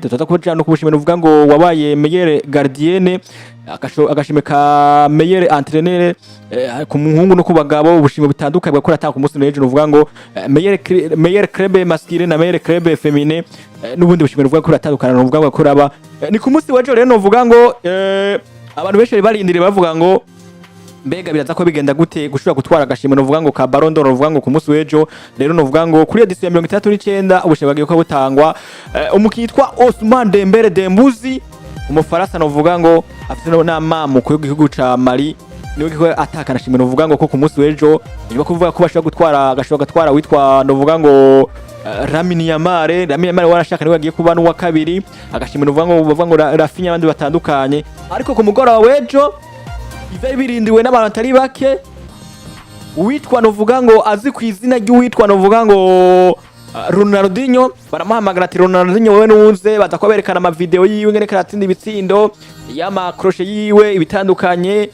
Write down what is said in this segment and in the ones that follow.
tutaza kuja no kubushimira uvuga ngo wabaye meilleur gardienne agashime ka meilleur entraîneur ku muhungu no kubagabo ubushime butandukanye bwakora ataka ku munsi n'ejo uvuga ngo meilleur club masculine na meilleur club féminin n'ubundi bushime uvuga ko atandukana n'uvuga ngo kuraba ni ku munsi w'ejo rero uvuga ngo abantu benshi barindiriye bavuga ngo mbega biraza ko bigenda gute gushobora gutwara agashimwe novuga ngo ka Ballon d'Or novuga ngo ku munsi w'ejo rero novuga ngo kuri edition ya 39 ubushimwe bagiye ko butangwa umukinyi yitwa Osman Dembélé Dembuzi umufaransa novuga ngo afite n'amamu ku gihugu ca Mali niwe giko atakana shimwe novuga ngo ko ku munsi w'ejo niba kuvuga ko bashobora gutwara agashobora gatwara witwa novuga ngo Lamine Yamal warashaka niwe yagiye kuba n'uwa kabiri agashimwe novuga ngo bavuga ngo Rafinha abandi batandukanye ariko ku mugoroba w'ejo ivyo birindiwe n'abantu atari bake uwitwa novuga ngo azi ku izina ry'uwitwa novuga ngo Ronaldinho baramuhamagara ati Ronaldinho wewe nuze baza kwaberekana ama video yiwe ngene karatsinda ibitsindo yama crochet yiwe ibitandukanye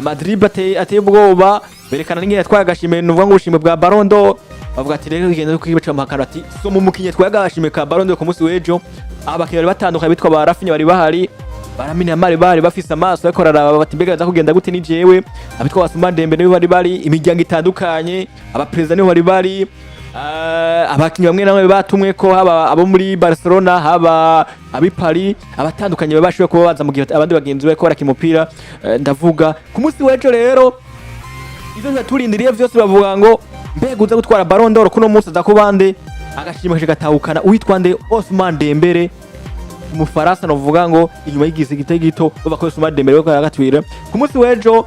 Madrid ateye ubwoba berekana n'ingene yatwaye agashime novuga ngo ubushime bwa Ballon d'Or bavuga ati rero igenda kwibaca muhakana ati so mu mukinyi yatwaye agashime ka Ballon d'Or ku munsi w'ejo abakiriya batandukanye bitwa ba Rafinha bari bahari baramina mari bari bafise amaso ariko raraba bati mbega za kugenda gute ni jewe abitwa Osman Dembélé nibo bari imiryango itandukanye abapresident nibo bari abakinyi bamwe namwe batumwe ko haba abo muri Barcelona haba abi Paris abatandukanye babashwe kuba baza mu gihe abandi bagenzi be ko barakimupira ndavuga ku munsi w'ejo rero izo nzaturindiriye vyose bavuga ngo mbega uza gutwara Ballon d'Or kuno munsi za kubande agashimwe Gutahukana uitwa nde Osman Dembélé umufaransa novuga ngo inyuma y'igisi gito bakoze Osman Dembélé ko agatwira ku munsi w'ejo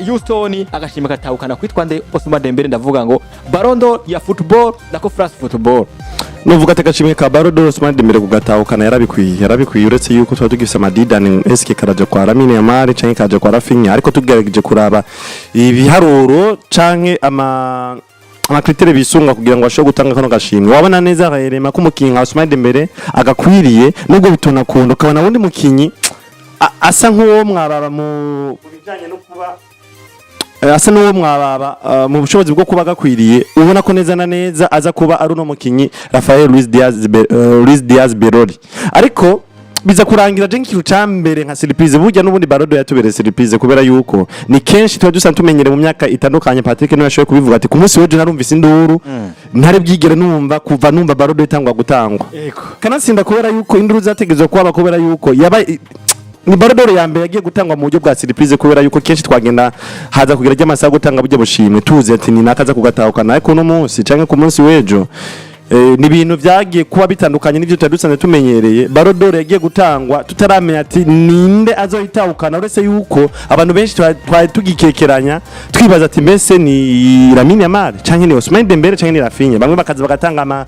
Houston agashimwe Gutahukana kwitwa nde Osman Dembélé ndavuga ngo Ballon d'Or ya football nako France football nuvuga ati agashimwe ka Ballon d'Or Osman Dembélé Gutahukana yarabikwiye uretse yuko twa tugifise amadidani eske karaje kwa Lamine Yamal canke kaje kwa Rafinha ariko tugerageje kuraba ibiharuro canke amakritere bisunga kugira ngo ashobore gutanga kano gashimwe wabona neza rema ko umukinyi Osman Dembélé agakwiriye nubwo bitona kundo kabana wundi mukinyi asa nk'uwo mwababa mu bijanye no kuba asa n'uwo mwababa mu bushobozi bwo kuba gakwiriye ubona ko neza na neza aza kuba ari no mukinyi Rafael Luis Diaz Ibirori ariko biza kurangira je nkiru cambere nka surprise burya n'ubundi Ballon d'Or yatubere surprise kubera yuko ni kenshi twa dusanzwe tumenyere mu myaka itandukanye Patrick no yashoye kubivuga ati ku munsi w'ejo narumvise induru ntare byigere numva kuva numva Ballon d'Or itangwa gutangwa kanatsinda kubera yuko induru zategezwe kuba kubera yuko yaba ni Ballon d'Or ya mbere yagiye gutangwa mu buryo bwa surprise kubera yuko kenshi twagenda haza kugira ry'amasaha gutanga buryo bushimwe tuzi ati ni nakaza kugatahukana ariko no munsi canke ku munsi w'ejo ni ibintu byagiye kuba bitandukanye n'ivyo twadusanzwe tumenyereye Ballon d'Or yagiye gutangwa tutaramenya ati ninde azoyitahukana uretse yuko abantu benshi twari tugikekeranya twibaza ati mbese ni Lamine Yamal canke ni Osman Dembélé canke ni Rafinha bamwe bakaza bagatanga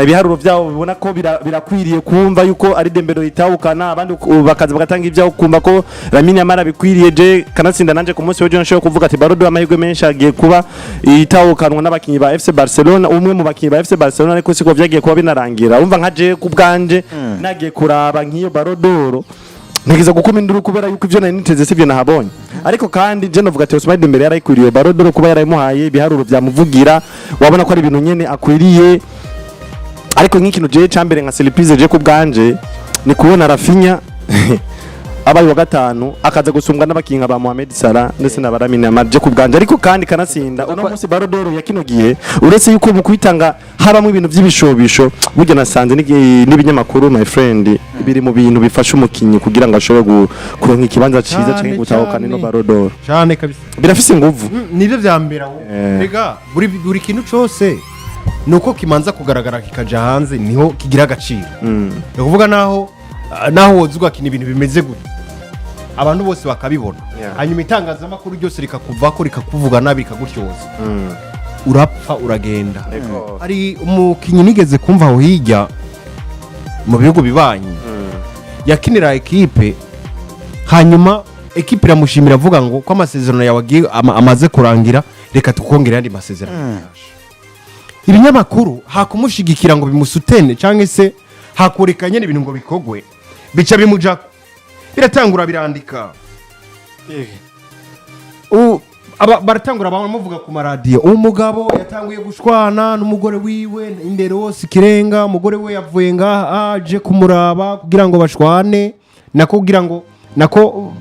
ibiharuro byabo bibona ko birakwiriye kumva yuko ari Dembélé yitahukana abandi bakaza bagatanga ibyaho kumva ko Lamine Yamal abikwiriye je kanatsinda nanje ku munsi w'ejo nshobora kuvuga ati Ballon d'Or amahirwe menshi agiye kuba itahukanwa n'abakinyi ba FC Barcelona umwe mu bakinyi ba FC Barcelona ariko siko vyagiye kuba binarangira umva nkaje ku bwanje nagiye kuraba nkiyo Ballon d'Or ntegeza gukoma induru kubera yuko ivyo nari niteze sivyo nahabonye ariko kandi je navuga ati Osman Dembélé yarayikwiriye Ballon d'Or kuba yarayimuhaye biharuro byamuvugira wabona ko ari ibintu nyene akwiriye ariko nk'ikintu je cambere nka surprise je ku bwanje ni kubona Rafinha abaye wa gatanu akaza gusumbwa n'abakinga ba Mohamed Salah ndetse na Lamine Yamal je ku bwanje ariko kandi kanatsinda uno munsi Ballon d'Or yakinogiye uretse yuko mu kwitanga habamwe ibintu by'ibishobisho burya nasanze n'ibinyamakuru my friend biri mu bintu bifasha umukinyi kugira ngo ashobore kuronka ikibanza ciza cyane gutahukana no Ballon d'Or cyane kabisa birafise inguvu nivyo vyambera rega buri kintu cyose nuko kimanza kugaragara kikaja hanze niho kigira agaciro ukuvuga naho wozugwa kini ibintu bimeze gute abantu bose bakabibona hanyuma itangazamakuru ryose rikakuva ko rikakuvuga nabi rikagutyoza urapfa uragenda ari umukinyi nigeze kumva aho hirya mu bihugu bibanyi yakinira ekipe hanyuma ekipe iramushimira avuga ngo ko amasezerano yawe amaze kurangira reka tukongera andi masezerano ibinyamakuru hakumushigikira ngo bimusutene canke se hakurekanye n'ibintu ngo bikogwe bica bimuja biratangura birandika baratangura bamuvuga ku maradiyo umugabo yatanguye gushwana n'umugore wiwe indero wose ikirenga umugore we yavuye ngaha aje kumuraba kugira ngo bashwane nako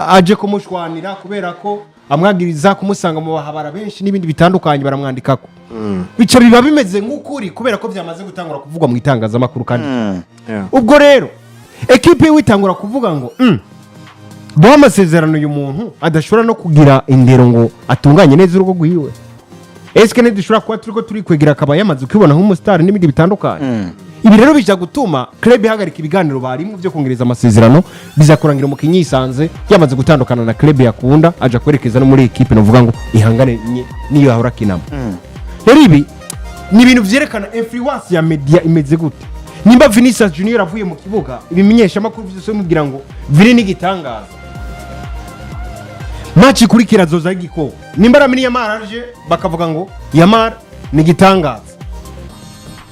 aje kumushwanira kubera ko amwagiriza kumusanga mu bahabara benshi n'ibindi bitandukanye baramwandikako bica biba bimeze nk'ukuri kubera ko byamaze gutangura kuvugwa mu itangazamakuru kandi ubwo rero ekipe witangura kuvuga ngo bo amasezerano uyu muntu adashobora no kugira indero ngo atunganye neza urugo rwiwe eske ntidushobora kuba turiko turikwegera akaba yamaze ukibona nk'umusitari n'ibindi bitandukanye ibi rero bija gutuma club ihagarika ibiganiro barimo byo kongereza amasezerano bizakurangira umukinyi yisanze yamaze gutandukana na club yakunda aja kwerekeza no muri equipe no vuga ngo ihangane niyo ahora kinama rero ibi ni ibintu vyerekana influence ya media imeze gute nimba Vinicius Junior avuye mu kibuga ibimenyesha makuru byose mubwira ngo Vini ni gitangaza match ikurikira zoza igiko nimba ramini Yamar aje bakavuga ngo Yamar ni gitangaza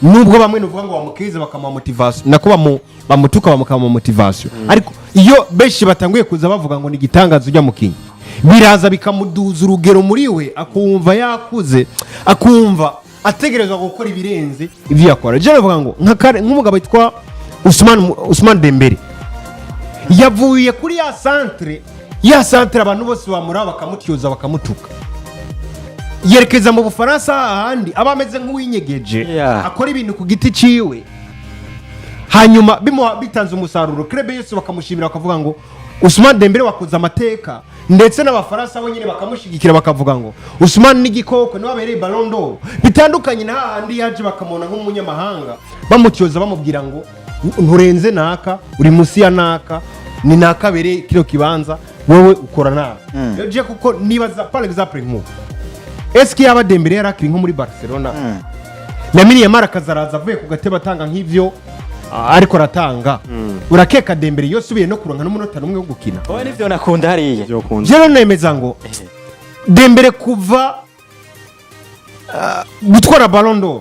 nubwo bamwe nuvuga ngo bamukirize bakamuha motivation nako bamutuka bamukama motivation ariko iyo beshi batanguye kuza bavuga ngo ni gitangaza ujya mukinyi biraza bikamuduza urugero muri we akumva yakuze akumva ategerezwa gukora ibirenze ivyo yakora je bavuga ngo nk'umugabo yitwa Osman Dembélé yavuye kuri ya centre abantu bose bamuraba bakamutyoza bakamutuka yerekeza mu Bufaransa ahandi abameze nk'uwinyegeje akora ibintu ku giti ciwe hanyuma bitanze umusaruro club yose bakamushimira bakavuga ngo Osman Dembélé wakoze amateka ndetse n'abafaransa bo nyine bakamushigikira bakavuga ngo Osman ni gikoko ni wabereye Ballon d'Or bitandukanye na handi yaje bakamona nk'umunyamahanga bamutyoza bamubwira ngo nturenze naka uri musi ya naka ni naka bereye kiro kibanza wowe ukora nabi je kuko nibaza par exemple nk'uko eski yaba Dembélé yarakiri nko muri Barcelona Lamine Yamal akazaraza avuye ku gateba atanga nk'ivyo ariko ratanga urakeka Dembélé yose ubiye no kuronka n'umunota numwe wo gukina oya nivyo nakunda hariye je nemeza ngo Dembélé kuva gutwara Ballon d'Or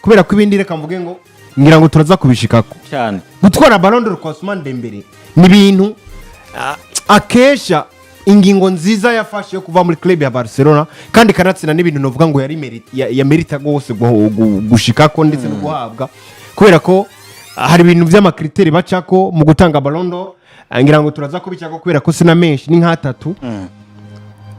kubera ko ibindi reka mvuge ngo ngira ngo turaza kubishikako cyane gutwara Ballon d'Or kwa Osman Dembélé ni bintu akesha ingingo nziza yafashe yo kuva muri club ya Barcelona kandi kanatsina n'ibintu novuga ngo ya merita gose gushikako ndetse no guhabwa kubera ko hari ibintu by'amakriteri bacako mu gutanga Ballon d'Or ngira ngo turaza kubicako kubera ko sina menshi ni nk'atatu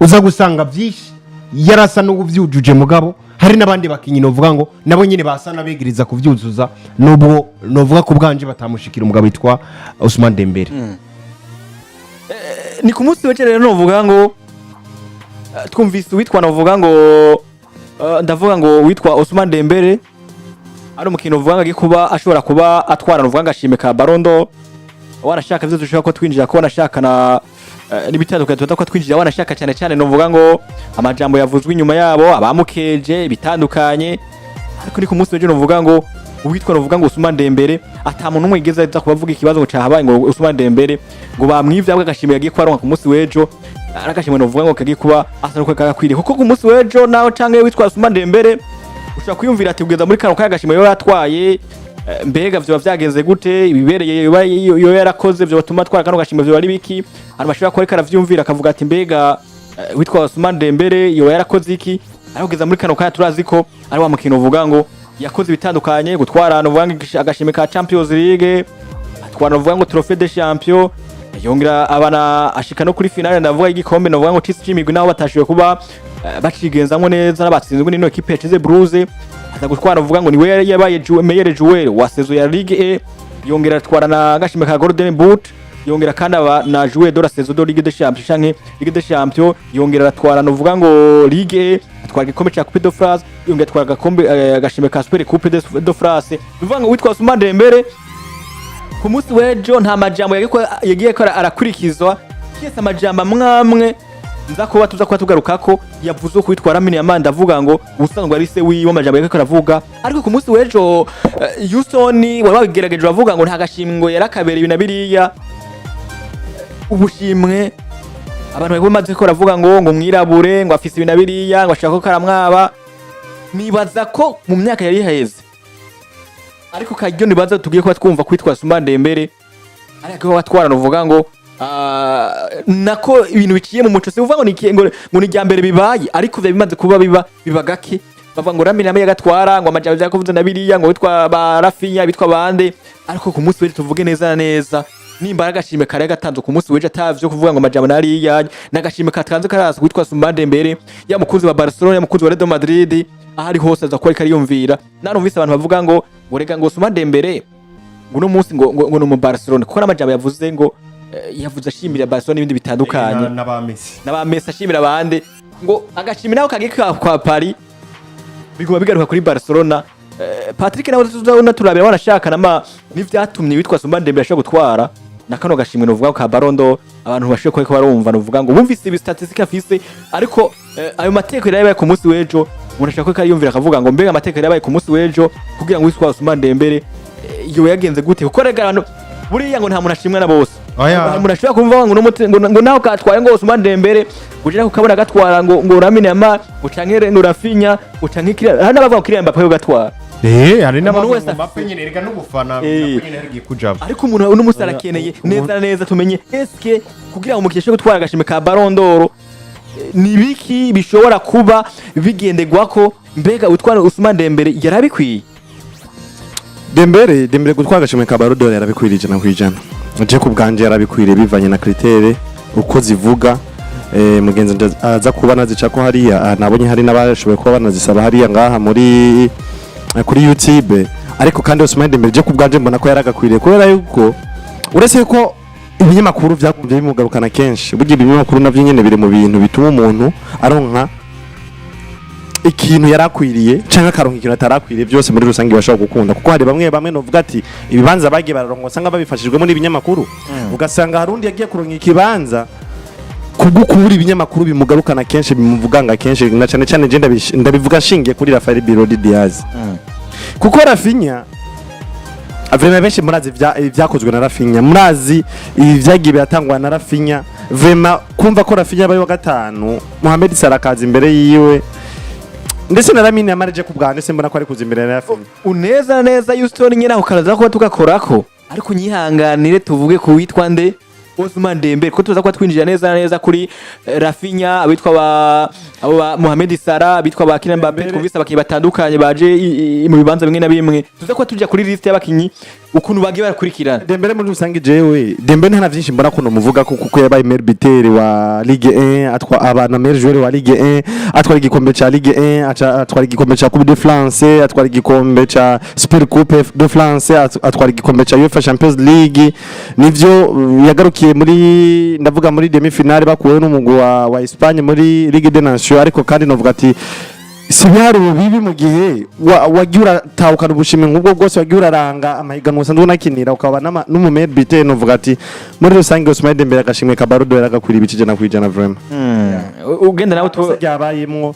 uza gusanga byinshi yarasa no kuvyujuje mugabo hari nabandi bakinyi novuga ngo nabo nyine basa nabegiriza kuvyuzuza nubwo novuga ko bwanje batamushikira umugabo witwa Osman Dembélé ni ku munsi w'ejo rero novuga ngo twumvise witwa novuga ngo ndavuga ngo witwa Osman Dembélé ari umukino uvuga ngo agikuba ashobora kuba atwara novuga ngo ashime ka Ballon d'Or wanashaka byo dushaka ko twinjira ko wanashaka na n'ibitandukanye tuta ko twinjira wanashaka cyane cyane novuga ngo amajambo yavuzwe inyuma yabo abamukeje bitandukanye ariko ni ku munsi w'ejo novuga ngo uwitwa novuga ngo Osman Dembélé atamuntu umwe igeze aza kubavuga ikibazo ngo cahabaye ngo Osman Dembélé ngo bamwivya agashimira agiye kwaronka ku munsi w'ejo aragashimira novuga ngo kagiye kuba asa no kwagakwiriye kuko ku munsi w'ejo naho canke witwa Osman Dembélé ushaka kwiyumvira ati kugeza muri kano kagashimira yo yatwaye mbega vyo byagenze gute ibibereye yo yarakoze vyo batuma twara kano gashimira vyo ari biki ari bashobora ko reka ravyumvira akavuga ati mbega witwa Osman Dembélé yo yarakoze iki arageza muri kano kaya turazi ko ari wa mukino uvuga ngo yakoze bitandukanye gutwara novuga ngo agashime ka Champions League atwara novuga ngo Trophée des Champions yongera abana ashika no kuri finale ndavuga igikombe novuga ngo c'imigwi naho batashiwe kuba bacigenzamwe neza n'abatsinzwe n'ino equipe yacize Bivuze aza gutwara novuga ngo niwe yabaye meilleur joueur wa saison ya Ligue E yongera atwara na agashime ka Golden Boot yongera kandi na joueur de la saison de Ligue des Champions canke Ligue des Champions yongera atwara novuga ngo Ligue E atwara igikombe cya Coupe de France yongera atwara agakombe agashime ka Super Coupe de France bivuga ngo witwa Osman Dembélé ku munsi w'ejo nta majambo yagiye ko arakurikizwa cyese amajambo amwamwe nza kuba tuza kuba tugarukako yavuze ko witwa Lamine Yamal ndavuga ngo usanzwe ari se wiwe amajambo yagiye ko aravuga ariko ku munsi w'ejo Houston wabagerageje bavuga ngo nta gashimwe yarakabereye na biriya ubushimwe abantu bamaze ko ravuga ngo mwirabure ngo afise ibina biriya ngo ashaka ko karamwaba nibaza ko mu myaka yari haheze ariko kajyo nibaza tugiye kuba twumva kwitwa Osman Dembélé ariko watwara novuga ngo nako ibintu biciye mu muco sivuga ngo ngo ni ryambere bibaye ariko vya bimaze kuba biba gake bavuga ngo Ramine yagatwara ngo amajambo yakovuze na biriya ngo bitwa ba Rafinya bitwa bande ariko ku munsi weje tuvuge neza na neza nimba agashime kare gatanze ku munsi weje atavyo kuvuga ngo amajambo nariya n'agashime katanze karazi witwa Osman Dembélé ya mukunzi wa Barcelona ya mukunzi wa Real Madrid ahari hose aza kwari kariyumvira narumvise abantu bavuga ngo rega ngo Osman Dembélé ngo munsi ngo no mu Barcelona kuko amajambo yavuze ngo yavuze ashimira Barcelona n'ibindi bitandukanye n'aba Messi ashimira abandi ngo agashimira naho kagika kwa Paris biguma bigaruka kuri Barcelona Patrick nawe turabira wanashaka nama n'ivyatumye witwa Osman Dembélé ashaka gutwara na kano gashimwe novuga ko ka Ballon d'Or abantu bashaka ko barumva novuga ngo bumvise ibi statistique afise ariko ayo mateko yarabaye ku munsi wejo umuntu ashaka ko yumvira akavuga ngo mbega amateka yarabaye ku munsi wejo kugira ngo witwa Osman Dembélé iyo yagenze gute kuko rega abantu buriya ngo nta muntu ashimwa na bose umuntu ashobora kumva ngo naho katwaye ngo Osman Dembélé ujira kukabona gatwara ngo Ramine Yamal ucankere ngo Rafinya ucankikira hana bavuga ko Mbappe yo gatwara hari n'abantu Mbappe nyene rega n'ubufana Mbappe nyene hari kujaba ariko umuntu n'umusara keneye neza neza tumenye eske kugira ngo umukeshe gutwara agashime ka Ballon d'Or nibiki bishobora kuba bigendegwako mbega utwara Osman Dembélé yarabikwiye Dembélé gutwara agashime ka Ballon d'Or yarabikwirije na kwijana je ku bwanje yarabikwiriye bivanye na kritere uko zivuga mugenzi aza kuba nazica ko hariya nabonye hari n'abashoboye kuba banazisaba hariya ngaha muri kuri YouTube ariko kandi Osman Dembélé je ku bwanje mbona ko yaragakwiriye kubera yuko uretse ko ibinyamakuru byakumvye bimugarukana kenshi bugira ibinyamakuru navyo nyene biri mu bintu bituma umuntu aronka ikintu yarakwiriye canke akaronka ikintu atarakwiriye byose muri rusange bashobora gukunda kuko hari bamwe novuga ati ibibanza bagiye bararonka usanga babifashijwemo n'ibinyamakuru ugasanga harundi yagiye kuronka ikibanza kubukura ibinyamakuru bimugarukana kenshi bimuvuganga kenshi na cyane cyane je ndabivuga shingiye kuri Rafael Birodi Diaz kuko Rafinya vraiment benshi murazi vyakozwe na Rafinya murazi ivyagiye biratangwa na Rafinya vraiment kumva ko Rafinya bayo gatanu Mohamed Salah kazi imbere yiwe ndetse na Ramine Yamal je kubwande se mbona ko ari kuzimbere na Rafinya uneza neza Houston nyina ukaraza ko tugakorako ariko nyihanganire tuvuge ku witwa nde Osman Dembélé ko tuza kwa twinjira neza kuri Rafinya abitwa ba Mohamed Salah abitwa ba Kylian Mbappé twumvise abakinyi batandukanye baje mu bibanza bimwe na bimwe tuza kwa tujya kuri liste y'abakinyi ukuntu bagiye barakurikirana Dembélé muri rusange jewe Dembélé nta vyinshi mbona kuno muvuga kuko yabaye meilleur buteur wa Ligue 1 atwa abana meilleur joueur wa Ligue 1 atwara igikombe ca Ligue 1 atwara igikombe ca Coupe de France atwara igikombe ca Super Coupe de France atwara igikombe ca UEFA Champions League nivyo yagarukiye muri ndavuga muri demi finale bakuwe n'umugwi wa Espagne muri Ligue des Nations ariko kandi novuga ati Sibyaru bibi mu gihe wagiye tawukana ubushime nk'ubwo bwose wagiye uraranga amahiganwa usanzwe nakinira ukaba n'umumeilleur buteur novuga ati muri rusange Osman Dembélé agashimwe ka Ballon d'Or yagakwira ibikije na kwijana vraiment ugenda nawe to byabayemwo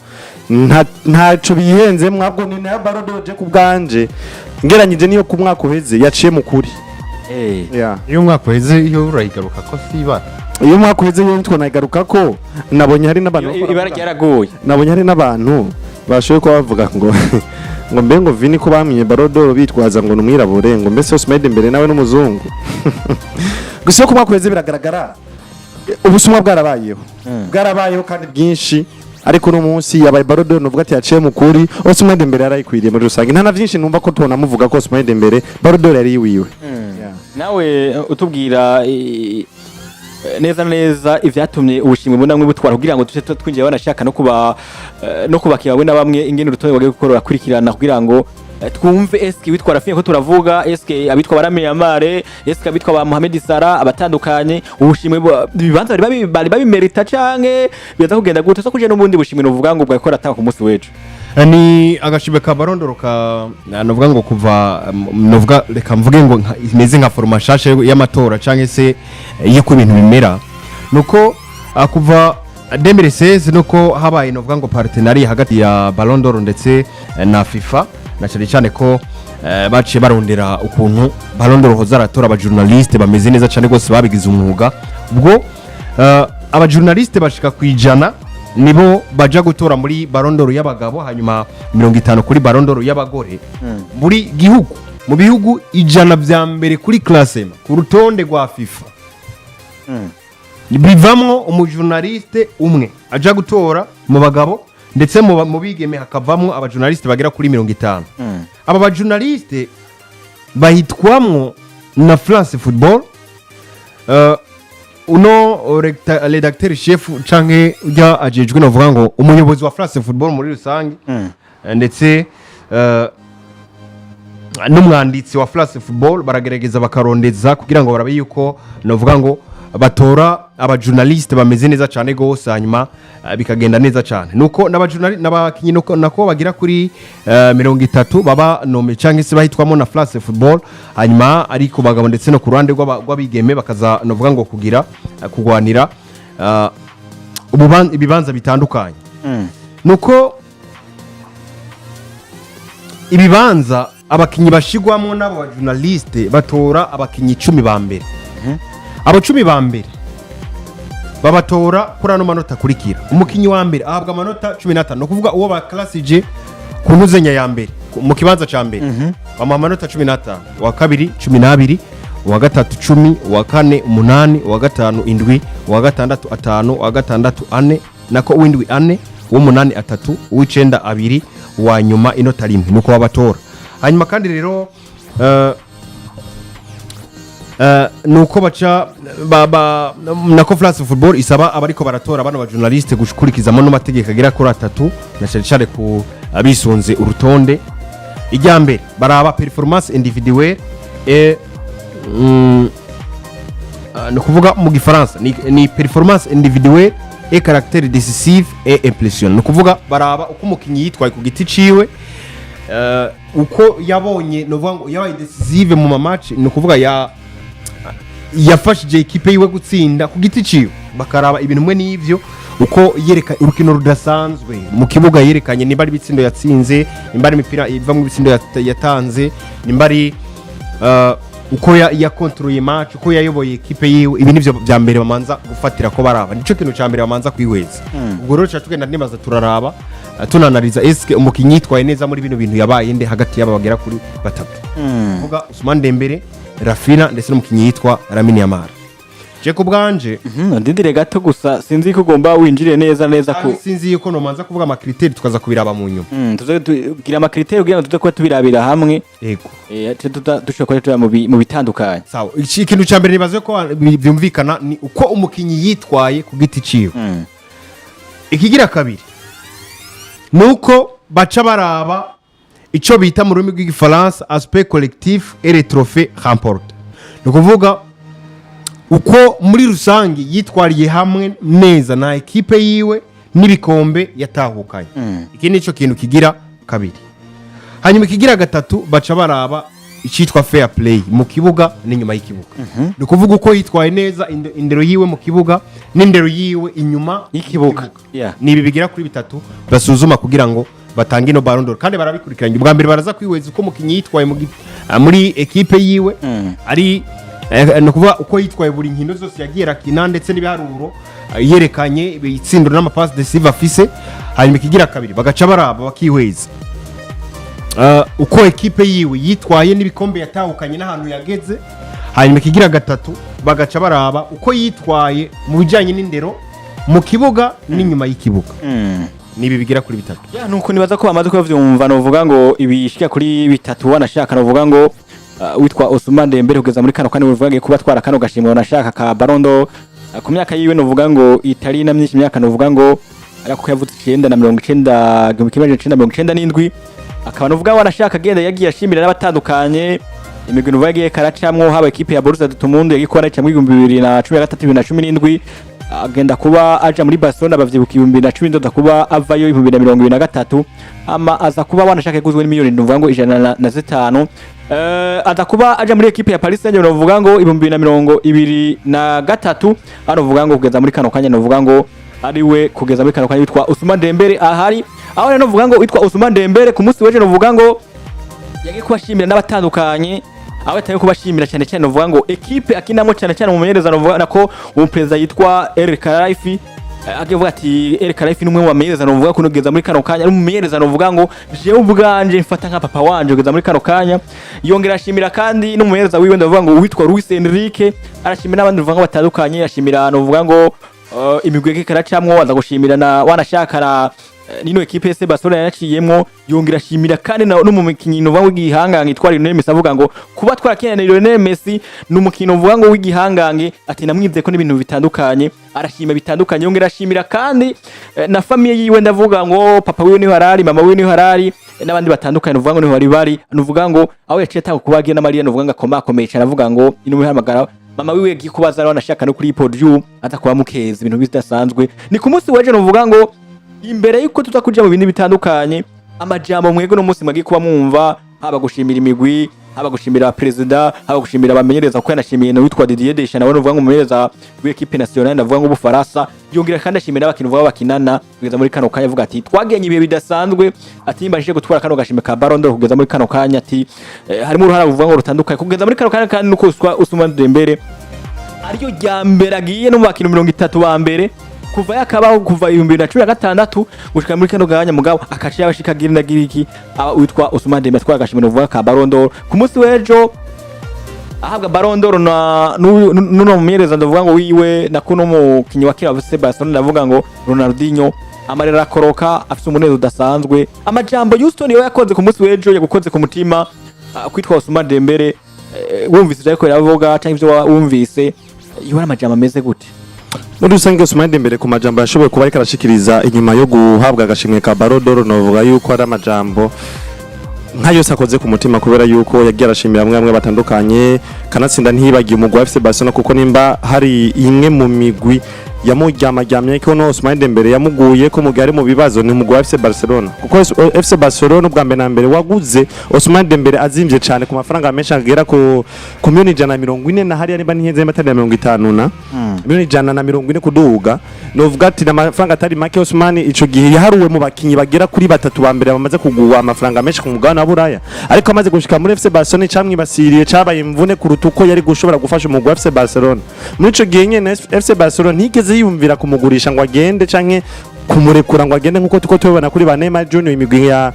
ntaco bihenze mwabwo ni na Ballon d'Or je kubwanje ngeranyije niyo ku mwaka uheze yaciye mu kuri iyo mwaka uheze iyo urayigaruka ko sibara iyo mwaka uheze yo twanayigaruka ko nabonye hari n'abantu ibara ryaragoye nabonye hari n'abantu bashoye ko bavuga ngo mbe ngo Vini ko bamenye Ballon d'Or bitwaza ngo numwirabure ngo mbese Osman Dembélé nawe n'umuzungu gusa ko mwakweze biragaragara ubusumwa bwarabayeho kandi bwinshi ariko no munsi yabaye Ballon d'Or novuga ati yaciye mu kuri Osman Dembélé yarayikwiriye muri rusange nta navyinshi numva ko tubona muvuga ko Osman Dembélé Ballon d'Or yari yiwiwe nawe utubwira neza ivyatumye ubushimwe bunamwe butwara kugira ngo tuje twinjiye banashaka no kubakira we na bamwe ingene urutonde bagiye gukorora kurikirana kugira ngo twumve eske witwa Rafinya ko turavuga eske abitwa Baramine Yamal eske abitwa ba Mohamed Salah abatandukanye ubushimwe bibanza bari babimerita canke biza kugenda gute so kuje n'ubundi bushimwe novuga ngo bwakora ataka ku munsi wejo ni agashime ka Ballon d'Or ka novuga ngo kuva novuga reka mvuge ngo imeze nka forma shashe y'amatora canke se iyo ku bintu bimera nuko kuva 2016 nuko habaye novuga ngo partenariat hagati ya Ballon d'Or ndetse na FIFA na cyane ko baciye barondera ukuntu Ballon d'Or hozaratora abajournaliste bameze neza cyane gose babigize umwuga ubwo abajournaliste bashika kwijana nibo baja gutora muri Ballon d'Or y'abagabo hanyuma 50 kuri Ballon d'Or y'abagore muri gihugu mu bihugu ijana vya mbere kuri classement ku rutonde rwa FIFA bivamwo umujournaliste umwe aja gutora mu bagabo ndetse mu bigeme hakavamwo abajournaliste bagera kuri 50. Aba bajournaliste bahitwamwo na France Football, uno redacteur chef canke ujya ajejwe novuga ngo umuyobozi wa France Football muri rusange, ndetse n'umwanditsi wa France Football baragerageza bakarondeza kugira ngo barabe yuko novuga ngo batora abajournaliste bameze neza cyane gose, hanyuma bikagenda neza cyane. Nuko n'abakinyi nako bagira kuri 30 baba nome canke se bahitwamo na France Football, hanyuma ariko bagabo ndetse no ku ruhande rw'abigeme bakaza novuga ngo kugira kugwanira ibibanza bitandukanye. Nuko ibibanza abakinyi bashigwamo n'abo bajournaliste batora abakinyi 10 ba mbere. Abo 10 ba mbere babatora kuri ano manota kurikira. Umukinyi wa mbere ahabwa amanota 15, no kuvuga uwo ba classije ku ntuzenya ya mbere mu kibanza ca mbere bamuha amanota 15, wa kabiri 12, wa gatatu 10, wa kane 8, wa gatanu 7, wa gatandatu 5, wa gatandatu 4, nako w'indwi 4, w'umunani 3, w'icenda 2, wa nyuma inota 1. Nuko babatora. Hanyuma kandi rero nuko baca nako France Football isaba abariko baratora bano bajournaliste gukurikizamo no mategeko agira kuri 3 na cyane ku abisunze urutonde. Ijya mbere baraba performance individuelle no kuvuga mu gifaransa ni performance individuelle et caractère décisif et impression. No kuvuga baraba uko umukinyi yitwaye ku giti ciwe, uko yabonye novuga ngo yabaye decisive mu match, no kuvuga yafashije equipe yiwe gutsinda ku giti ciwe. Bakaraba ibintu mwe n'ivyo, uko yereka urukino rudasanzwe mu kibuga yerekanye, nimba ari bitsindo yatsinze, nimba ari imipira iva mu bitsindo yatanze, nimba ari uko ya control match, uko yayoboye equipe yiwe. Ibi nivyo bya mbere bamanza gufatira ko baraba, nico kintu cya mbere bamanza kwihweza. Ubwo rero tugenda nibaza turaraba tunanaliza eske umukinyi yitwaye neza muri bino bintu yabaye nde hagati y'aba bagera kuri 3. Kuvuga Osman Dembélé, Rafina ndetse n'umukinyi yitwa Lamine Yamal. Je ku bwanje ndindire gato gusa sinzi ko ugomba winjire neza ko sinzi yuko no manza kuvuga amakriteri tukaza kubiraba mu nyuma. Tuze tugira amakriteri kugira ngo tuze ko tubirabira hamwe. Yego. Dushobora kuba mu bitandukanye. Sawa. Ikintu cya mbere nibaze ko byumvikana ni uko umukinyi yitwaye ku giti ciwe. Ikigira kabiri nuko baca baraba ico bita mu rurimi rw'igifaransa aspect collectif et les trophées remportés. No kuvuga uko muri rusangi yitwariye hamwe neza na equipe yiwe n'ibikombe yatahukanye. Iki nico kintu kigira kabiri. Hanyuma kigira gatatu baca baraba icitwa fair play mu kibuga n'inyuma y'ikibuga. No kuvuga uko yitwaye neza indero yiwe mu kibuga n'indero yiwe inyuma y'ikibuga. Nibi bigira kuri 3 basuzuma kugira ngo batange no Ballon d'Or, kandi barabikurikiranye. Ubwa mbere baraza kwihweza uko mukinyi yitwaye muri equipe yiwe, ari no kuvuga uko yitwaye buri nkino zose yagiye rakina ndetse n'ibiharuro yerekanye ibitsindo n'amapass decisive afise. Hanyuma kigira kabiri bagaca baraba bakihweza uko equipe yiwe yitwaye n'ibikombe yatahukanye n'ahantu yageze. Hanyuma kigira gatatu bagaca baraba uko yitwaye mu bijanye n'indero mu kibuga n'inyuma y'ikibuga. Nibi bigira kuri 3. Nuko nibaza ko bamaze kuvyumva novuga ngo ibishika kuri 3 wanashaka novuga ngo witwa Osman Dembélé kugeza muri kano uvuga kuba twara kano gashimwe wanashaka ka Ballon d'Or ku myaka yiwe novuga ngo itari na myinshi myaka novuga ngo ariko yavutse 1997 akaba novuga wanashaka agenda yagiye ashimira n'abatandukanye imigwi novuga yagiye karacamwo haba equipe ya Borussia Dortmund yagikora cyangwa 2013-2017 agenda kuba aja muri Barcelona bavyibuka 2010 kuba avayo 2023 ama aza kuba wanashaka guzwe n'imiliyoni novuga ngo 105. Aza kuba aja muri equipe ya Paris Saint-Germain novuga ngo 2023 anovuga ngo kugeza muri kano kanya novuga ngo ariwe kugeza muri kano kanya witwa Osman Dembélé ahari. Aho rero novuga ngo witwa Osman Dembélé ku munsi weje novuga ngo yagiye kubashimira n'abatandukanye, aho ataye kubashimira cyane novuga ngo equipe akinamo cyane umumenyereza novuga nako umuperezida yitwa Eric Karafi agivuga ati Erika Life numwe wa meyerezano uvuga ko nugeza muri kano kanya ari umeyerezano uvuga ngo jewe ubwanje mfata nka papa wanje ugeza muri kano kanya yongera ashimira kandi n'umuyereza wiwe ndavuga ngo witwa Luis Enrique arashimira n'abandi uvuga ngo batandukanye ashimira no uvuga ngo imigweke karacamwo waza gushimira na wanashakara nino equipe FC Barcelona yaciyemwo yongera ashimira kandi n'umukinyi uvuga ngo w'igihangange itwara Lionel Messi avuga ngo kuba twarakeneye Lionel Messi n'umukino uvuga ngo w'igihangange ati namwize ko n'ibintu bitandukanye arashima bitandukanye yongera ashimira kandi na famille yiwe ndavuga ngo papa wiwe niho harari mama wiwe niho harari n'abandi batandukanye uvuga ngo niho bari nuvuga ngo aho yaciye atanga kubagiye na Maria nuvuga ngo akomakomeye cyane avuga ngo ino hamagara mama wiwe giye kubaza nawe anashaka no kuri podium atakuba mukeza ibintu bidasanzwe ni ku munsi weje nuvuga ngo imbere yuko tutakuja mu bintu bitandukanye amajambo mwego no munsi mwagiye kuba mwumva haba gushimira imigwi haba gushimira president haba gushimira abamenyereza ko yanashimiye no witwa Didier Deschamps nawe uvuga ngo umumenyereza w'equipe nationale ndavuga ngo Bufaransa yongera kandi ashimira abakintu vuba bakinana kugeza muri kano kanya avuga ati twagenye ibihe bidasanzwe ati imbashije gutwara kano gashime ka Ballon d'Or kugeza muri kano kanya ati harimo uruhara uvuga ngo rutandukanye kugeza muri kano kanya kandi nuko Osman Dembélé ariyo ryambere agiye no mu bakintu 30 ba mbere kuva yakabaho kuva 2016 gushika muri kano ganya mugabo akaciye abashika girina giriki witwa Osman Dembélé twara gashimira uvuga ka Ballon d'Or ku munsi wejo ahabwa Ballon d'Or na nuno mumyereza ndavuga ngo wiwe na kuno mukinyi wa kira FC Barcelona ndavuga ngo Ronaldinho amarera koroka afite umunezero udasanzwe amajambo Houston yo yakoze ku munsi wejo yagukoze ku mutima kwitwa Osman Dembélé wumvise ariko yavuga cyangwa ivyo wumvise yora amajambo ameze gute muri rusange Osman Dembélé ku majambo yashoboye kuba ariko arashikiriza inyuma yo guhabwa agashimwe ka Ballon d'Or novuga yuko ari amajambo nka yose akoze ku mutima kubera yuko yagiye arashimira bamwe batandukanye kanatsinda ntiyibagiye umugwi wa FC Barcelona kuko nimba hari imwe mu migwi yamuryamajyamye ko no Osman Dembélé yamuguye ko mugari mu bibazo ni umugwi wa FC Barcelona kuko FC Barcelona ubwa mbere na mbere waguze Osman Dembélé azimvye cyane ku mafaranga menshi agera ku miliyoni 140 na hari niba ntihenze matari 50 na miliyoni 140 kuduga novuga ati na mafaranga atari make Osman ico gihe yaharuwe mu bakinyi bagera kuri batatu ba mbere bamaze kuguwa amafaranga menshi ku mugabane wa Buraya ariko amaze gushika muri FC Barcelona camwibasiriye cabaye imvune ku rutuko yari gushobora gufasha umugwi wa FC Barcelona muri ico gihe nyene FC Barcelona ntigeze yumvira kumugurisha ngo agende canke kumurekura ngo agende nkuko tuko tubona kuri ba Neymar Junior imigwi ya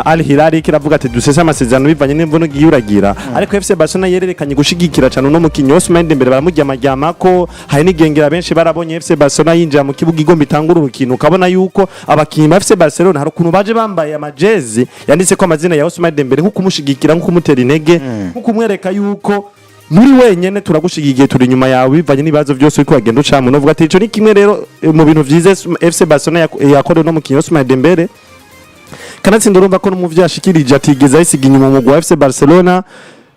Al Hilal kiravuga ati dusese amasezerano bivanye n'imvuno giyuragira ariko FC Barcelona yererekanye gushigikira cyane no mukinyi Osman Dembélé baramujyamajyama ko hari n'igengera benshi barabonye FC Barcelona yinjira mu kibuga igomba itangura urukino ukabona yuko abakinyi ba FC Barcelona hari ukuntu baje bambaye amajezi yanditse ko amazina ya Osman Dembélé nko kumushigikira nko kumutera intege nko kumwereka yuko muri wenyene turagushigiye turi nyuma yawe bivanye n'ibibazo byose uko wagenda ucamu novuga ati ico ni kimwe rero mu bintu vyize FC Barcelona yakore no mukinyi Osman Dembélé kanatsinda urumva ko n'umuvyi ashikirije atigeza isiga inyuma mu mugwi wa FC Barcelona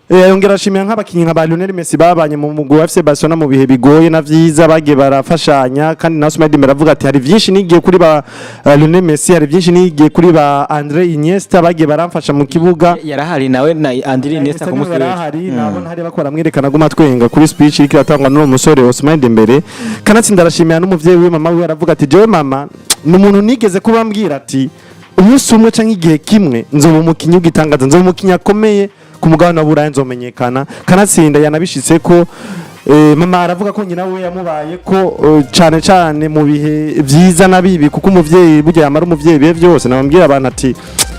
yongera ashimira nk'abakinyi nka Lionel Messi babanye mu mugwi wa FC Barcelona mu bihe bigoye na vyiza bagiye barafashanya kandi na Osman Dembélé avuga ati hari vyinshi nigiye kuri ba Lionel Messi hari vyinshi nigiye kuri ba Andre Iniesta bagiye baramfasha mu kibuga yarahari nawe na Andre Iniesta ku musore yarahari nabona hari bakora mwerekana guma twenga kuri speech iri kiratangwa n'uwo musore Osman Dembélé kanatsinda arashimira n'umuvyeyi we mama we aravuga ati jewe mama n'umuntu nigeze kubambwira ati umunsi umwe canke igihe kimwe nzoba umukinyi ugitangaza nzoba umukinyi akomeye ku mugabane wa Buraya nzomenyekana kanatsinda yanabishitse ko mama aravuga ko nyina we yamubaye ko cyane cyane mu bihe vyiza nabibi kuko umuvyeyi burya yamara umuvyeyi bihe byose nabambwira abantu ati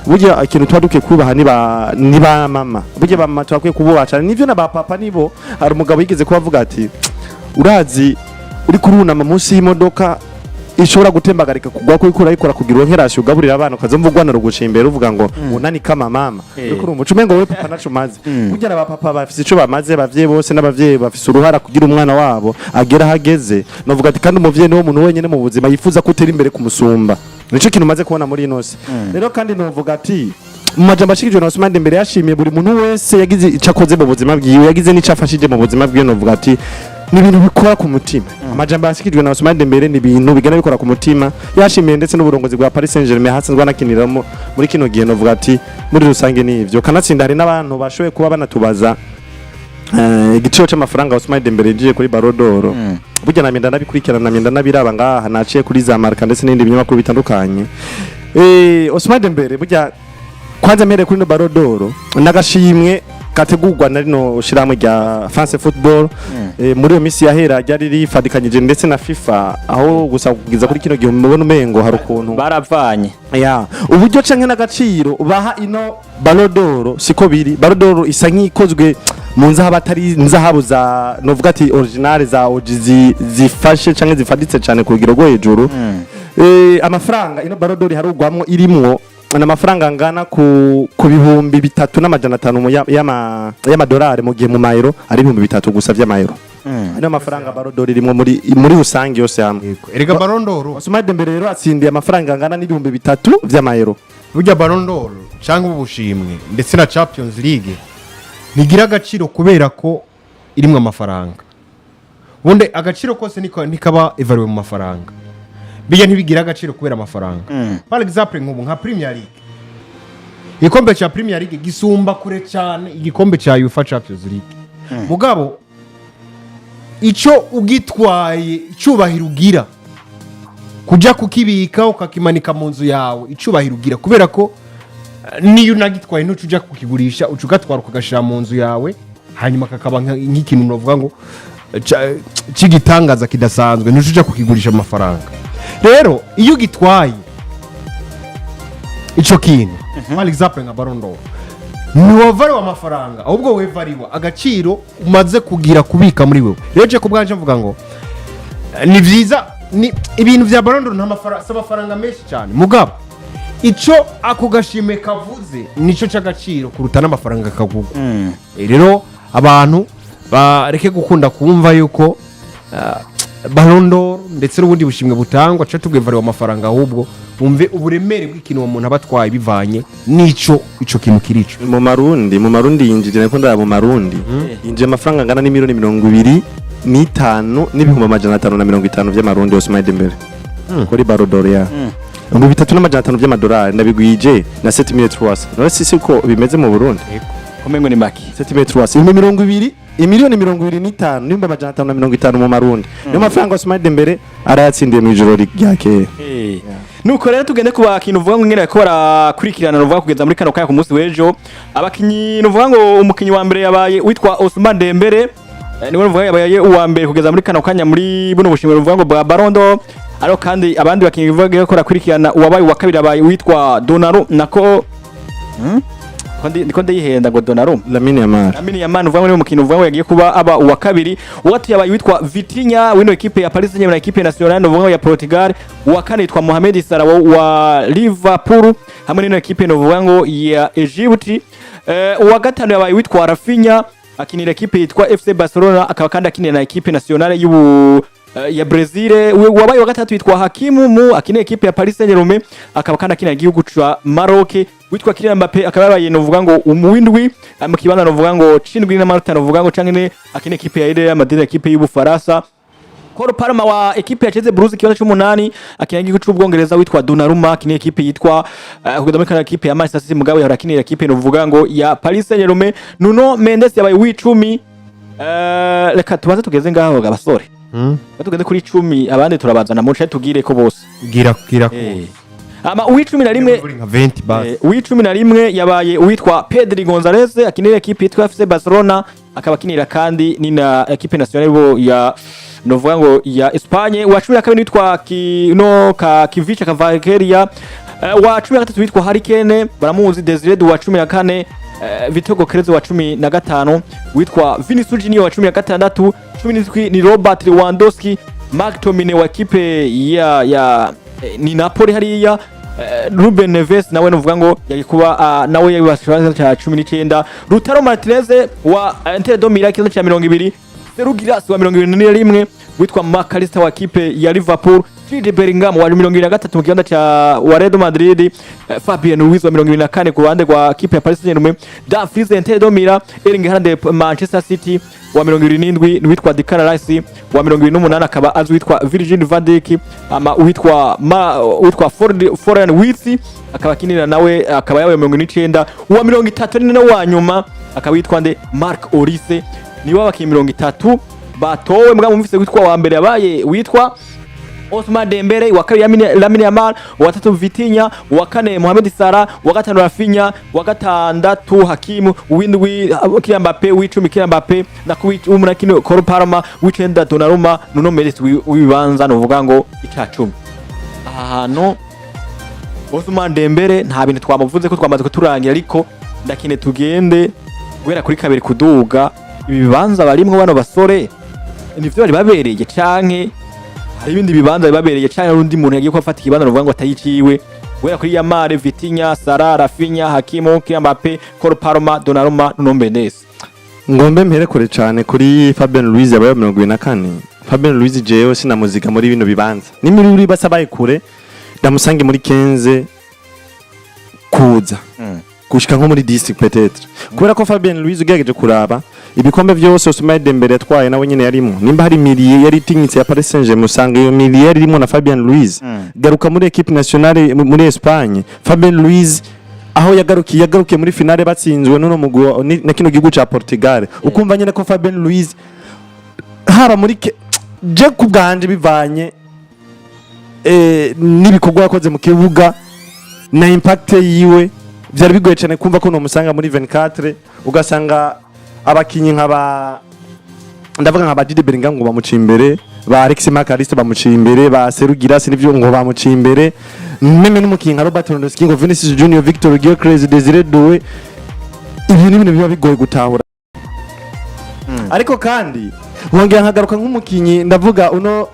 burya ikintu twaduke kubaha ni ba mama burya ba mama twakwiye kububaha cyane nivyo na ba papa nibo hari umugabo yigeze kubavuga ati urazi uri kurunama munsi y'imodoka ishobora gutembagarika kugwa ko ikura ikora kugira nkerashi ugaburira abana ukazomvugwana rugucimbera uvuga ngo unani kama mama uriko umucume ngo we papa nacu maze kugira aba papa bafise ico bamaze bavye bose n'abavyeyi bafise uruhara kugira umwana wabo agera hageze novuga ati kandi umuvyeyi niwo muntu wenyene mu buzima yifuza kutera imbere kumusumba nico kintu maze kubona muri inose rero kandi novuga ati mu majambo ashikijwe na Osman Dembélé yashimiye buri muntu wese yagize icakoze mu buzima bwiwe yagize n'icafashije mu buzima bwiwe novuga ati ni ibintu bikora ku mutima amajambo yasikijwe na Osman Dembélé ni ibintu bigana bikora ku mutima yashimiye ndetse n'uburongozi bwa Paris Saint-Germain hasanzwe anakiniramo muri kino gihe novuga ati muri rusange nivyo kanatsinda hari n'abantu bashoboye kuba banatubaza igiciro cy'amafaranga Osman Dembélé jiye kuri Ballon d'Or burya na myenda nabikurikirana na myenda nabiraba ngaha naciye kuri za marka ndetse n'indi binyamakuru bitandukanye Osman Dembélé burya kwanza mere kuri Ballon d'Or nagashimwe kategurwa na rino shirahamwe rya France Football muri iyo misi yahera ryari rifadikanyije ndetse na FIFA aho gusa kugiza kuri kino gihe mubona umengo hari ukuntu baravanye uburyo canke n'agaciro baha ino Ballon d'Or siko biri. Ballon d'Or isa nk'ikozwe mu nzahabu atari nzahabu za novuga ati original za ojizi zifashe canke zifaditse cane ku rugero rwo hejuru. Amafaranga ino Ballon d'Or harugwamwo irimwo n'amafaranga ngana ku bihumbi 3,500 y'amadolari mu gihe mu mayero ari 3,000 gusa vy'amayero. Ano mafaranga Ballon d'Or irimo muri rusangi yose hamwe. Erega Ballon d'Or Osman Dembélé rero atsindiye amafaranga ngana n'ibihumbi 3 vy'amayero. Burya Ballon d'Or cyangwa ubushimwe ndetse na Champions League nigira agaciro kubera ko irimwe amafaranga. Ubundi agaciro kose nikaba evaluwe mu mafaranga. Bijya ntibigira agaciro kubera amafaranga. Par exemple nk'ubu nka Premier League. Igikombe cha Premier League gisumba kure cyane igikombe cha UEFA Champions League. Mugabo ico ugitwaye icubahiro ugira kuja kukibika ukakimanika mu nzu yawe icubahiro ugira kubera ko niyo nagitwaye ntucuja kukigurisha ucugatwara ukagashira mu nzu yawe hanyuma kakaba nk'ikintu novuga ngo cigitangaza kidasanzwe ntucuja kukigurisha amafaranga. Rero iyo ugitwaye ico kintu par exemple nka Ballon d'Or niwavariwe amafaranga ahubwo wevariwa agaciro umaze kugira kubika muri wewe. Rero je kubwanje mvuga ngo ni vyiza ni ibintu vya Ballon d'Or n'amafaranga menshi cyane mugabo ico ako gashime kavuze nico cy'agaciro kuruta n'amafaranga kagugu. Rero abantu bareke gukunda kumva yuko Ballon d'Or ndetse n'ubundi bushimwe butangwa cyo tubwevariwe amafaranga ahubwo bumve uburemere bw'ikintu umuntu abatwaye bivanye nico ico kintu kirico. Mu marundi yinjije nako ndaba mu marundi yinjije amafaranga ngana n'imiliyoni 25 n'ibihumbi 550 vy'amarundi Osman Dembélé kuri Ballon d'Or ya mu 3,500 vy'amadolari ndabigwije na 7,300 no sisi ko bimeze mu Burundi komengo ni maki 7,300 20 imiliyoni 25 n'ibihumbi 550 mu marundi niyo mafaranga Osman Dembélé arayatsindiye mu ijoro ryakeye. Nuko rero tugende ku bakintu uvuga ngo ngene ko barakurikirana uvuga kugeza muri kano kanya ku munsi w'ejo abakinyi uvuga ngo umukinyi wa mbere yabaye witwa Osman Dembélé niwe uvuga yabaye uwa mbere kugeza muri kano kanya muri buno bushimwe uvuga ngo bwa Ballon d'Or. Aro kandi abandi bakinyi uvuga ko barakurikirana uwabaye wa kabiri yabaye witwa Donnarumma nako ndiko ndayihenda ngo Donnarumma Lamine Yamal uvuga ngo ni umukino uvuga ngo yagiye kuba aba uwa kabiri. Uwatu yabaye witwa Vitinha wino equipe ya Paris Saint-Germain na equipe nationale uvuga ngo ya Portugal. Uwa kane yitwa Mohamed Salah wa Liverpool hamwe n'ino equipe uvuga ngo ya Egypt. Uwa gatanu yabaye witwa Rafinha akinira equipe yitwa FC Barcelona akaba kandi akinira na equipe nationale ya Brazil. Wabaye wa gatatu witwa Hakimu akinira equipe ya Paris Saint-Germain akaba kandi akinira igihugu ca Maroc. Witwa Kylian Mbappé akaba yabaye novuga ngo umuwindwi mu kibanda novuga ngo cindwi n'amanota novuga ngo canke akinira equipe ya Real Madrid equipe y'Ubufaransa. Cole Palmer wa equipe ya Chelsea Blues kibanza c'8 akinira igihugu c'Ubwongereza witwa Donnarumma akinira equipe yitwa kugeza muri equipe ya Manchester City mugabo yarakinira equipe novuga ngo ya Paris Saint-Germain. Nuno Mendes yabaye w'icumi. Reka tubaze tugeze ngaho gabasore batugende kuri 10 abandi turabazana mu cyo tugire ko bose gira ko ama uw'icumi na rimwe uw'icumi na rimwe yabaye uwitwa Pedri Gonzalez akinira equipe yitwa FC Barcelona akaba akinira kandi ni na equipe nationale ya novuga ngo ya Espagne. Wa 12 witwa Kivica Cavaleria. Wa 13 witwa Harry Kane baramuzi. Desire wa 14 Vitego Kreze wa 15 witwa Vinicius Junior wa 16 17 ni Robert Lewandowski. Marc Tomine wa equipe ya ni Napoli hariya. Ruben Neves nawe novuga ngo yagikuba nawe yabashije cha 19. Lautaro Martinez wa Inter de Milan kizo cha 20. Ferugiras wa 21 witwa Makalista wa equipe ya Liverpool. Jude Bellingham wa 23 mu kibanza cha wa Real Madrid. Fabian Ruiz wa 24 ku ruhande rwa equipe ya Paris Saint-Germain. Dumfries Inter de Milan. Erling Haaland Manchester City wa 27 witwa Declan Rice wa 28 akaba azwi witwa Virgil van Dijk ama witwa Florian Wirtz akaba akinira nawe akaba yawe 29. Wa 34 wa nyuma akaba witwa Marc Olise niwe abakiye 30 batowe mbwa mumvise witwa wa mbere yabaye witwa Osman Dembélé, wa kabiri Lamine Yamal, wa gatatu Vitinha, wa kane Mohamed Salah, wa gatanu Rafinha, wa gatandatu Hakim, w'indwi Kylian Mbappé, w'icumi Kylian Mbappé, na w'umunani Cole Palmer, w'icenda Donnarumma, Nuno Mendes w'ibibanza novuga ngo icacumi. Ahantu Osman Dembélé nta bintu twamuvuze ko twamaze kuturangira, ariko ndakine tugende guhera kuri kabiri kuduga ibibanza barimwo bano basore nivyo bari babereye canke hari ibindi bibanza bibabereye canke urundi muntu yagiye ko afata ikibanza novuga ngo atayiciwe guhera kuri Yamal, Vitinha, Salah, Rafinha, Hakim, Kylian Mbappé, Cole Palmer, Donnarumma, Nuno Mendes. Ngombe mpere kure cyane kuri Fabien Ruiz yabaye 24. Fabien Ruiz jewe sina muzika muri bino bibanza ni muri basabaye kure ndamusange muri 15 kuza gushika nko muri 10 peut-être kubera ko Fabien Ruiz ugejeje kuraba ibikombe byose Osman Dembélé atwaye nawe nyine yarimo nimba hari miliye yari tinyitse ya Paris Saint-Germain usanga iyo miliye irimo na Fabien Ruiz garuka muri equipe nationale muri Espagne. Fabien Ruiz aho yagarukiye muri finale batsinzwe n'uno mugwa na kino gihugu ca Portugal ukumva nyine ko Fabien Ruiz haba muri je kubganje bivanye n'ibikorwa yakoze mu kibuga na impact yiwe byari bigoye cyane kumva ko no musanga muri 24 ugasanga abakinyi ndavuga nka Badide Bellingham ngo bamuciye imbere, ba Alexis Makaliste bamuciye imbere, ba Serugira sinivyo ngo bamuciye imbere, meme n'umukinyi nka Robert Lewandowski ngo Vinicius Junior, Victor Gyökeres, Desire Doué, ibi ni ibintu biba bigoye gutahura. Ariko kandi wongera nkagaruka nk'umukinyi ndavuga uno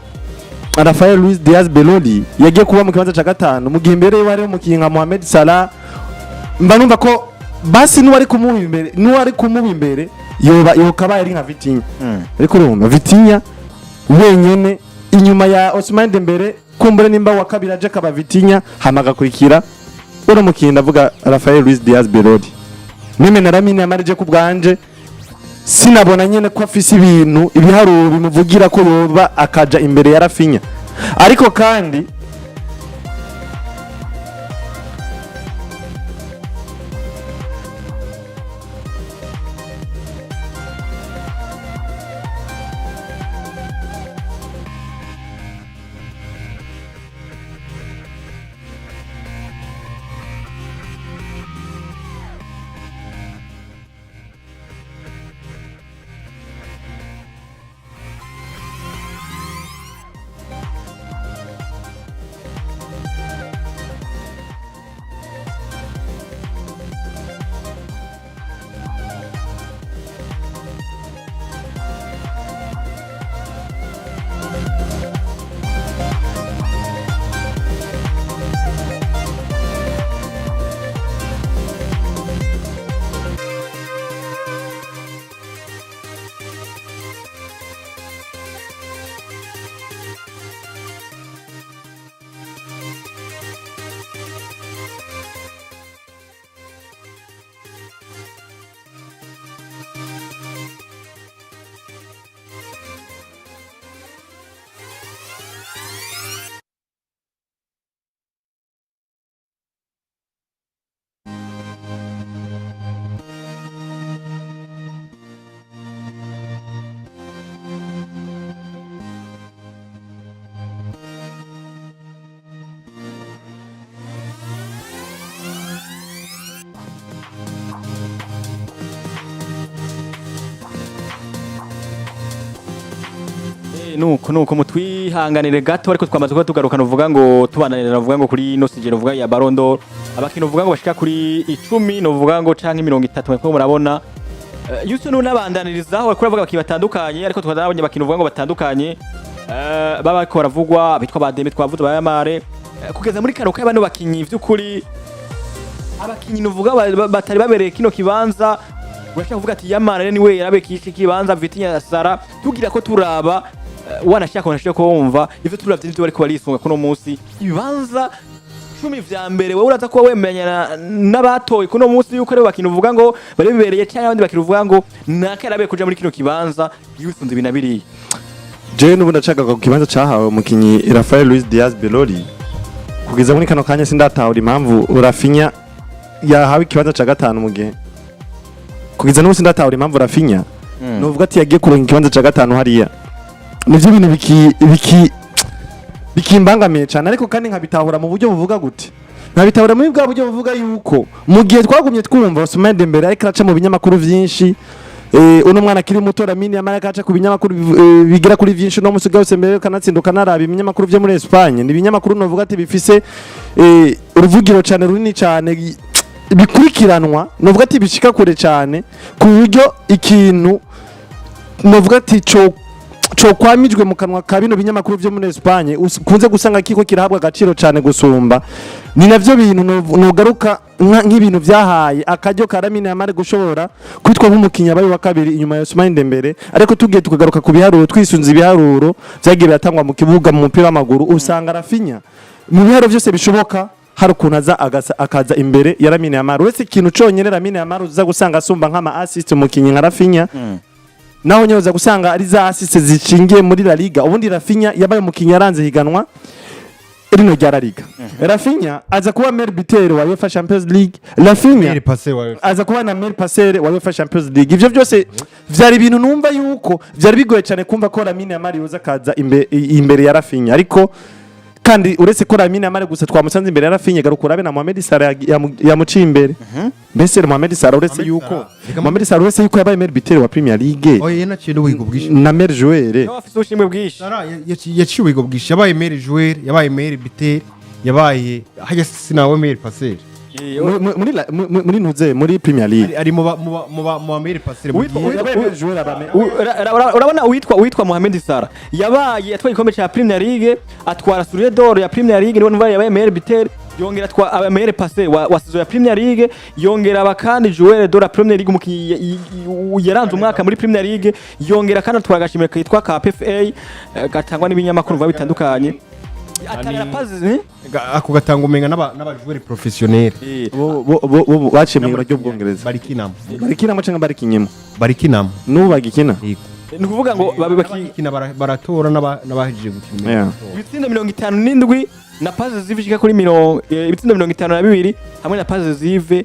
Rafael Luis Diaz Beloli yagiye kuba mu kibanza ca gatanu mu gihe imbere wari umukinyi nka Mohamed Salah, mba numva ko basi nuwari kumuba imbere yoba kabaye ari nka Vitinha. Ariko urumva Vitinha wenyene inyuma ya Osman Dembélé kumbure nimba wa kabiri aje kaba Vitinha hamaga kurikira uro mukinyi ndavuga Rafael Luis Diaz Beloli. Mimi na Lamine Yamal je kubganje sinabona nyene ko afise ibintu ibiharuro bimuvugira ko yoba akaja imbere ya Rafinha. Ariko kandi nuko mutwihanganire gato ariko twamaze ko tugarukana uvuga ngo tubananira uvuga ngo kuri no sigero uvuga ya Ballon d'Or abakino uvuga ngo bashika kuri 10 no uvuga ngo canke 30 ko murabona yuso n'abandanirizaho ariko bavuga baki batandukanye ariko twazabonye abakino uvuga ngo batandukanye baba ko baravugwa bitwa ba Dembele twavuze ba Yamal kugeza muri kano k'abano bakinyi vy'ukuri abakinyi uvuga batari babereye kino kibanza urashaka kuvuga ati Yamal ni we yarabeki iki kibanza Vitinha Salah tugira ko turaba wanashaka ko wumva ivyo turavye n'ivyo bari ko barisunga kuno munsi ibibanza 10 vya mbere wowe uraza kuba wemenya n'abatoye kuno munsi yuko rero bakino uvuga ngo bari bibereye cyangwa abandi bakino uvuga ngo nakarabe kuja muri kino kibanza yusunze binabiri. Je nubu ndashaka ku kibanza cyahawe umukinyi Rafael Luis Diaz Beloli kugeza muri kano kanya sindatahura impamvu Rafinha yahawe ikibanza ca gatanu mu gihe kugeza n'ubu sindatahura impamvu Rafinha nuvuga ati yagiye kuronka ikibanza ca gatanu hariya nivyo bintu biki bikimbangamiye cyane ariko kandi nkabitahura mu buryo buvuga gute nkabitahura muri bwa buryo buvuga yuko mu gihe twagumye twumva Osman Dembélé ariko araca mu binyamakuru vyinshi uno mwana akiri muto Lamine Yamal akaca ku binyamakuru bigira kuri vyinshi no musiga wose mbere kanatsinduka naraba ibinyamakuru vyo muri Espagne ni ibinyamakuru novuga ati bifise uruvugiro cyane runini cyane bikurikiranwa novuga ati bishika kure cyane ku buryo ikintu novuga ati cyo kwamijwe mu kanwa ka bino binyamakuru vyo muri Espagne kunze gusanga kiko kirahabwa agaciro cyane gusumba ni navyo bintu nogaruka nk'ibintu vyahaye akajyo karamine yamare gushobora kwitwa nk'umukinnyi abaye wa kabiri inyuma ya Osman Dembélé ariko tugiye tukagaruka ku biharuro twisunze ibiharuro vyagiye biratangwa mu kibuga mu mupira w'amaguru usanga Rafinha mu biharuro byose bishoboka hari ukuntu akaza imbere ya Lamine Yamal uretse ikintu conyene Lamine Yamal uza gusanga asumba nk'ama assist umukinnyi nka Rafinha naho nyoza gusanga ari za assist zishingiye muri La Liga ubundi Rafinha yabaye umukinnyi yaranze higanwa rino rya La Liga Rafinha aza kuba meilleur buteur wa UEFA Champions League Rafinha aza kuba na meilleur passeur wa UEFA Champions League ivyo byose vyari ibintu numva yuko vyari bigoye cyane kumva ko Lamine Yamal yoza kaza imbere ya Rafinha ariko kandi uretse ko Lamine Yamal gusa twamusanze imbere ya Rafinha garuka urabe na Mohamed Salah yamuciye imbere mbese Mohamed Salah uretse yuko Mohamed Salah uretse yuko yabaye meilleur buteur wa Premier League oye naciye n'uwigo bwishi na meilleur joueur afite ubushimwe bwishi Salah yaciye uwigo bwishi yabaye meilleur joueur yabaye meilleur buteur yabaye hajya sinawe meilleur passeur muri ntuze muri Premier League ari mu meilleur passeur urabona witwa Mohamed Salah yabaye atwaye igikombe cya Premier League atwara Soulier d'Or ya Premier League niwe numva yabaye meilleur buteur yongera atwa meilleur passeur wa saison ya Premier League yongera abakandi joueur d'Or ya Premier League umukinnyi yaranze umwaka muri Premier League yongera kandi atwara agashimwe kitwa ka PFA gatangwa n'ibinyamakuru biba bitandukanye atari rapazi ako gatanga umenga n'abajoueur professionnel bo baciye mu buryo bwongereza barikinamo cyangwa barikinyemo n'ubagikina ni kuvuga ngo babikina baratora n'abahije gukina ibitsinda 57 na passe zivishika kuri ibitsinda 52 hamwe na passe zive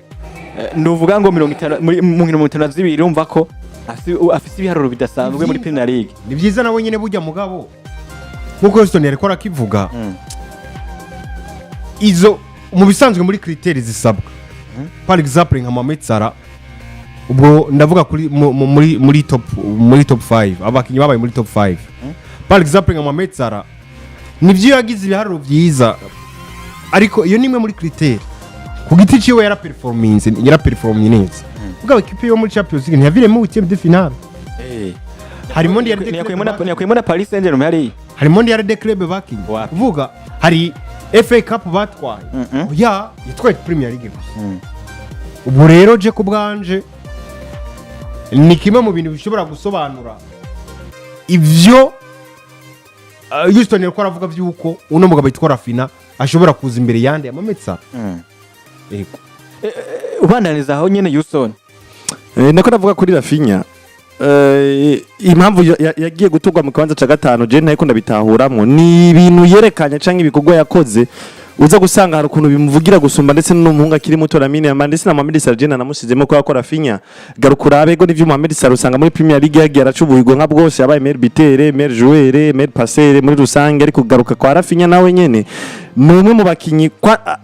nduvuga ngo 50 mu 52 urumva ko afise ibiharuro bidasanzwe muri Premier League ni byiza nawe nyene bujya mugabo nkuko Houston yariko arakivuga izo mu bisanzwe muri critères zisabwa par exemple nka Mohamed Salah ubwo ndavuga kuri muri top 5 abakinyi babaye muri top 5 par exemple nka Mohamed Salah nivyo yagize ibiharuro byiza ariko iyo nimwe muri critères ku giti ciwe yaraperforming neza ubwo equipe yo muri Champions League ntiyaviremo huitième de finale harimo ndi yakuyemo na Paris Saint-Germain hari mondial de club bakinyi kuvuga hari FA Cup batwaye yitwaye Premier League ubu rero je kubwanje ni kimwe mu bintu bishobora gusobanura ivyo Houston yariko aravuga vyuko uno mugabo yitwa Rafinha ashobora kuza imbere yande amametsa ego ubandaniza aho nyene Houston nako navuga kuri Rafinha impamvu yagiye gutugwa mu kibanza ca gatano je ntayiko ndabitahuramwo ni ibintu yerekanye canke ibikorwa yakoze uza gusanga hari ukuntu bimuvugira gusumba ndetse n'umuhungu akiri muto Lamine Yamal ndetse na Mohamed Salah namusizemo ko yakora Rafinha garukura abego n'ivyo Mohamed Salah usanga muri Premier League yagiye aracubuhirwa nka bwose yabaye meilleur buteur meilleur joueur meilleur passeur muri rusange ariko garuka kwa Rafinha nawe nyene numwe mu bakinyi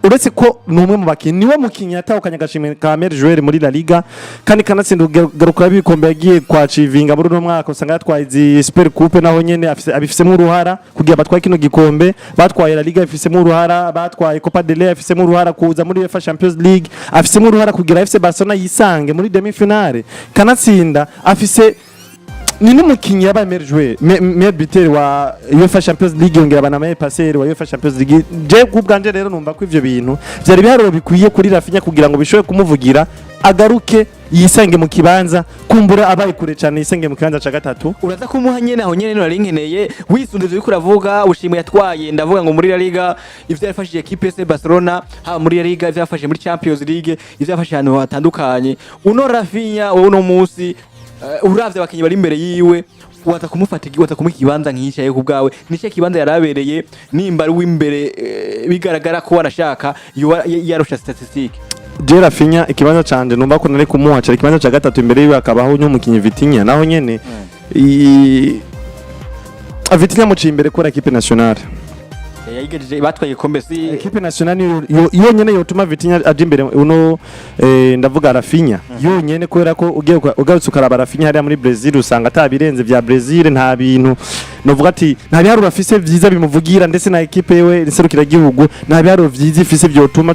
uretse ko numwe mu bakinyi niwe mukinyi yatahukanye agashimwe ka meilleur joueur muri La Liga kandi kanatsinda garukura bikombe yagiye kwa achivinga muri no mwaka usanga yatwaye izi Super Coupe naho nyene abifisemo uruhara kugira batwaye kino gikombe batwaye La Liga ifisemo uruhara batwaye Copa del Rey afisemo uruhara kuza muri UEFA Champions League afisemo uruhara kugira FC Barcelona yisange muri demi finale kanatsinda afise ni n'umukinyi yabaye meilleur buteur wa UEFA Champions League yongera bana meilleur passeur wa UEFA Champions League je kubwanje rero numva ko ivyo bintu byari biharuro bikwiye kuri Rafinha kugira ngo bishobe kumuvugira agaruke yisange mu kibanza kumbura abaye kure cyane yisange mu kibanza ca gatatu uraza kumuha nyene aho nyene nari nkeneye wisundize yuko uravuga ushimwe yatwaye ndavuga ngo muri La Liga ivyo yafashije equipe FC Barcelona ha muri La Liga ivyo yafashije muri Champions League ivyo yafashije ahantu hatandukanye uno Rafinha uno musi uravye abakinyi bari imbere yiwe wata kumufatira wata kumukibanza nk'icyaye ku bwawe nice kibanza yarabereye nimba ari w'imbere bigaragara ko wanashaka yarusha statistique je Rafinha ikibanza canje numva ko nari kumuha cyari ikibanza ca gatatu imbere yiwe akabaho nyumukinyi Vitinha naho nyene Vitinha mu cimbere ko equipe nationale yayigejeje batwaye ikombe si equipe nationale yonyene yotuma Vitinha aje imbere uno ndavuga Rafinha yonyene kubera ko ugarutse ukaraba Rafinha hariya muri Brazil usanga atabirenze vya Brazil nta bintu novuga ati nta biharuro afise vyiza bimuvugira ndetse na equipe yewe inserukira gihugu nta biharuro vyiza ifise vyotuma